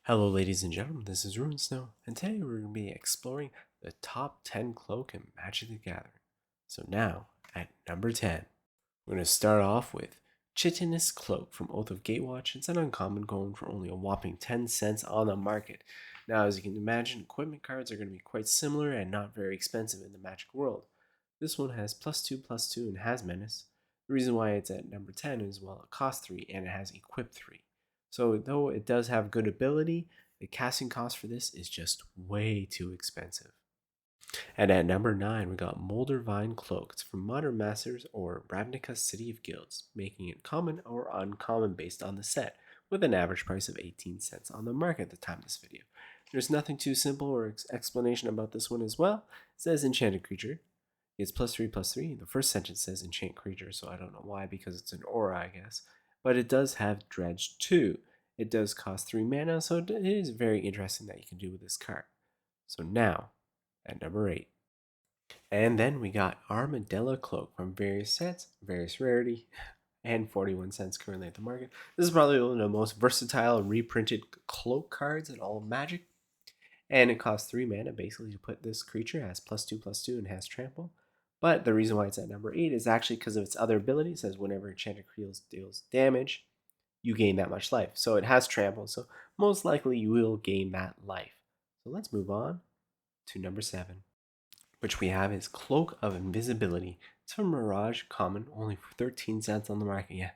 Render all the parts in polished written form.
Hello, ladies and gentlemen, this is Ruin Snow, and today we're going to be exploring the top 10 cloak in Magic the Gathering. So now, at number 10, we're going to start off with Chitus Cloak from Oath of Gatewatch. It's an uncommon going for only a whopping 10 cents on the market. Now, as you can imagine, equipment cards are going to be quite similar and not very expensive in the Magic world. This one has +2/+2 and has Menace. The reason why it's at number 10 is, well, it costs 3 and it has Equip 3. So though it does have good ability, the casting cost for this is just way too expensive. And at number 9, we got Moldervine Cloak. It's from Modern Masters or Ravnica's City of Guilds, making it common or uncommon based on the set, with an average price of 18 cents on the market at the time of this video. There's nothing too simple or explanation about this one as well. It says Enchanted Creature. It's +3/+3. The first sentence says Enchant Creature, so I don't know why, because it's an aura, I guess. But it does have Dredge 2. It does cost 3 mana, so it is very interesting that you can do with this card. So now, at number 8. And then we got Armadel Cloak from various sets, various rarity, and 41 cents currently at the market. This is probably one of the most versatile reprinted cloak cards in all of Magic. And it costs 3 mana basically to put this creature, has +2/+2 and has trample. But the reason why it's at number 8 is actually because of its other ability. It says whenever enchanted creatures deals damage, you gain that much life. So it has trample, so most likely you will gain that life. So let's move on to number 7, which we have is Cloak of Invisibility. It's from Mirage Common, only for 13 cents on the market. Yeah,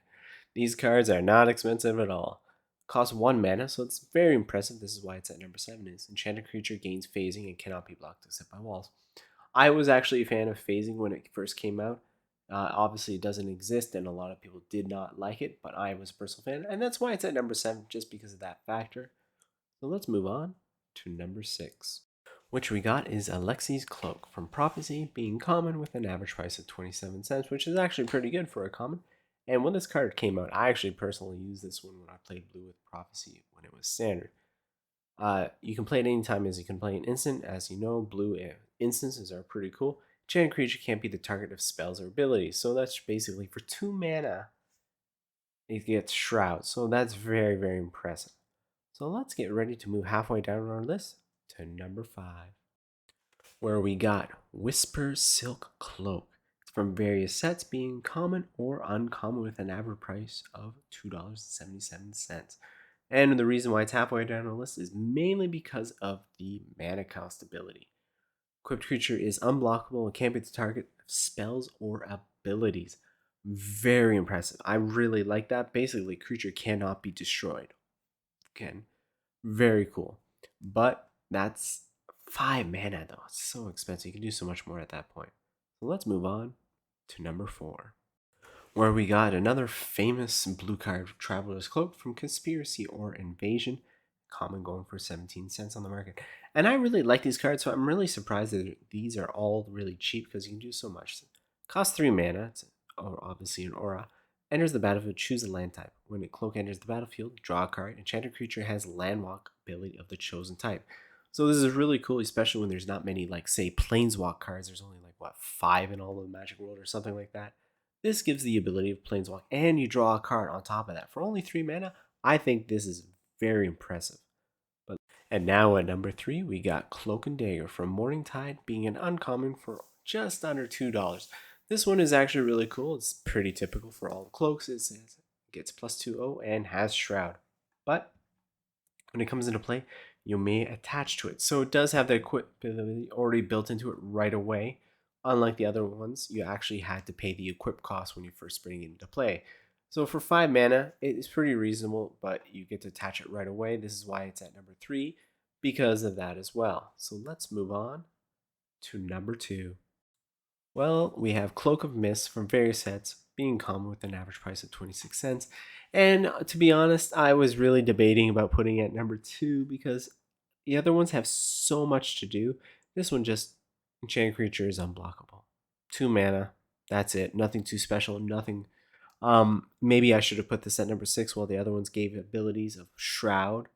these cards are not expensive at all. Costs 1 mana, so it's very impressive. This is why it's at number 7 is Enchanted Creature gains phasing and cannot be blocked except by walls. I was actually a fan of phasing when it first came out. Obviously, it doesn't exist, and a lot of people did not like it, but I was a personal fan, and that's why it's at number 7, just because of that factor. So let's move on to number 6, which we got is Alexis Cloak from Prophecy, being common with an average price of 27 cents, which is actually pretty good for a common. And when this card came out, I actually personally used this one when I played Blue with Prophecy when it was standard. You can play it anytime as you can play an instant. As you know, blue instances are pretty cool. Enchanted creature can't be the target of spells or abilities, so that's basically for 2 mana, it gets Shroud. So that's very, very impressive. So let's get ready to move halfway down our list to number 5, where we got Whisper Silk Cloak. It's from various sets, being common or uncommon with an average price of $2.77. And the reason why it's halfway down the list is mainly because of the mana cost ability. Equipped creature is unblockable and can't be the target of spells or abilities. Very impressive. I really like that. Basically, creature cannot be destroyed. Again, very cool. But that's 5 mana though. It's so expensive. You can do so much more at that point. So let's move on to number 4, where we got another famous blue card, Traveler's Cloak from Conspiracy or Invasion, common going for 17 cents on the market. And I really like these cards, so I'm really surprised that these are all really cheap because you can do so much. Cost 3 mana, it's obviously an aura. Enters the battlefield, choose a land type. When a cloak enters the battlefield, draw a card. Enchanted creature has landwalk ability of the chosen type. So this is really cool, especially when there's not many, like, say, planeswalk cards. There's only, like, what, 5 in all of the Magic World or something like that. This gives the ability of Planeswalk, and you draw a card on top of that. For only 3 mana, I think this is very impressive. And now at number 3, we got Cloak and Dagger from Morningtide, being an uncommon for just under $2. This one is actually really cool. It's pretty typical for all the cloaks. It says it gets +2/0 and has Shroud. But when it comes into play, you may attach to it. So it does have the equipability already built into it right away. Unlike the other ones, you actually had to pay the equip cost when you first bring it into play. So for 5 mana, it is pretty reasonable, but you get to attach it right away. This is why it's at number 3, because of that as well. So let's move on to number 2. Well, we have Cloak of Miss from various sets, being common with an average price of 26 cents. And to be honest, I was really debating about putting it at number 2 because the other ones have so much to do. This one just, Enchant Creature is unblockable. 2 mana, that's it. Nothing too special, nothing. Maybe I should have put this at number 6 while the other ones gave abilities of Shroud.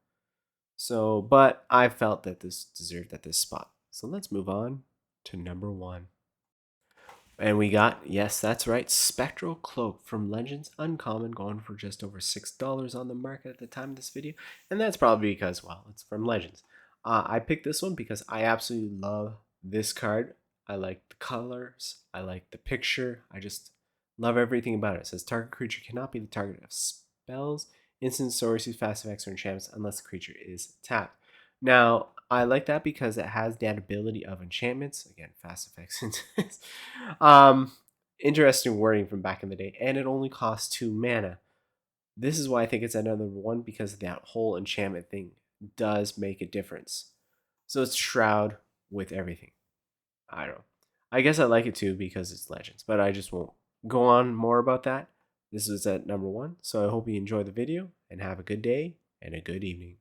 So, but I felt that this deserved at this spot. So let's move on to number 1. And we got, yes, that's right, Spectral Cloak from Legends Uncommon, going for just over $6 on the market at the time of this video. And that's probably because, well, it's from Legends. I picked this one because I absolutely love this card. I like the colors, I like the picture, I just love everything about it. It says target creature cannot be the target of spells, instants, sorceries, fast effects, or enchantments unless the creature is tapped. Now, I like that because it has that ability of enchantments. Again, fast effects. um, interesting wording from back in the day. And it only costs 2 mana. This is why I think it's another one, because that whole enchantment thing does make a difference. So it's Shroud with everything. I don't know. I guess I like it too because it's Legends, but I just won't go on more about that. This is at number 1. So I hope you enjoy the video and have a good day and a good evening.